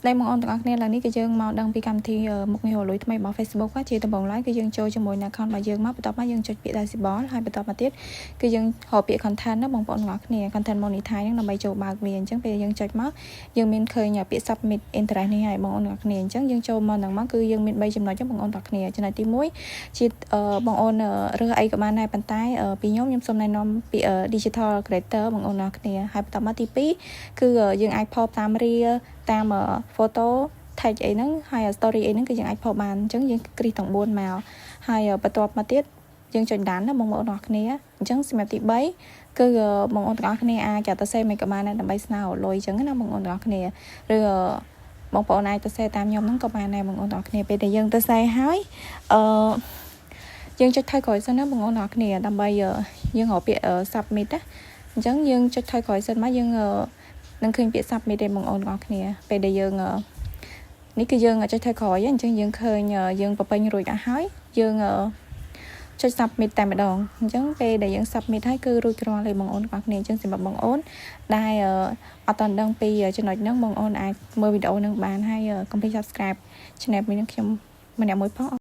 ស្ដីមកអូនទាំងអស់គ្នាឡើងនេះគឺយើងមកដឹងពីកម្មវិធីមុខងាររលួយថ្មីរបស់ Facebook ជាដំបូងឡើយគឺយើងចូលជាមួយនៅ account របស់យើងមកបន្ទាប់មកយើងចុចពាក្យ dashboard ហើយបន្ទាប់មកទៀតគឺយើងរកពាក្យ content ណាបងប្អូនទាំងអស់គ្នា content monetize ហ្នឹងដើម្បីចូលបើកវាអញ្ចឹងពេលយើងចុចមកយើងមានឃើញពាក្យ submit interest នេះហើយបងប្អូនទាំងអស់គ្នាអញ្ចឹងយើងចូលមកហ្នឹងមកគឺយើងមាន3ចំណុចបងប្អូនទាំងអស់គ្នាចំណុចទី1ជាបងប្អូនរើសអីក៏បានដែរប៉ុន្តែពីខ្ញុំសូមណែនាំពាក្យ digital creator បងប្អូនទាំងអស់គ្នាហើយបន្ទាប់មកទី2គឺយើងអាចផុសតាមរីតាម photo tag អីហ្នឹងហើយ story អីហ្នឹងគឺយើងអាចផុសបានអញ្ចឹងយើងគ្រីសទាំង4មកហើយបន្ទាប់មកទៀតយើងចុចដានណាបងប្អូនទាំងអស់គ្នាអញ្ចឹងសម្រាប់ទី3គឺបងប្អូនទាំងអស់គ្នាអាចទៅសេមិនក៏បានដែរដើម្បីស្នើលុយអញ្ចឹងណាបងប្អូនទាំងអស់គ្នាឬបងប្អូនអាចទៅសេតាមខ្ញុំហ្នឹងក៏បានដែរបងប្អូនទាំងអស់គ្នាពេលដែលយើងទៅសេហើយយើងចុចថយក្រោយសិនណាបងប្អូនទាំងអស់គ្នាដើម្បីយើងរកពាក្យ submit ណាអញ្ចឹងយើងចុចថយក្រោយសិនមកយើងនឹងឃើញពាក្យ submit ទេបងប្អូនទាំងអស់គ្នាពេលដែលយើងនេះគឺយើងចុចថយក្រោយអញ្ចឹងយើងឃើញយើងបំពេញរួចអស់ហើយយើងចុច submit តែម្ដងអញ្ចឹងពេលដែលយើង submit ហើយគឺរួចរាល់ហើយបងប្អូនទាំងអស់គ្នាអញ្ចឹងសម្រាប់បងប្អូនដែលអត់ទាន់ដឹងពីចំណុចហ្នឹងបងប្អូនអាចមើលវីដេអូហ្នឹងបានហើយកុំភ្លេច subscribe channel មួយនឹងខ្ញុំម្នាក់មួយផង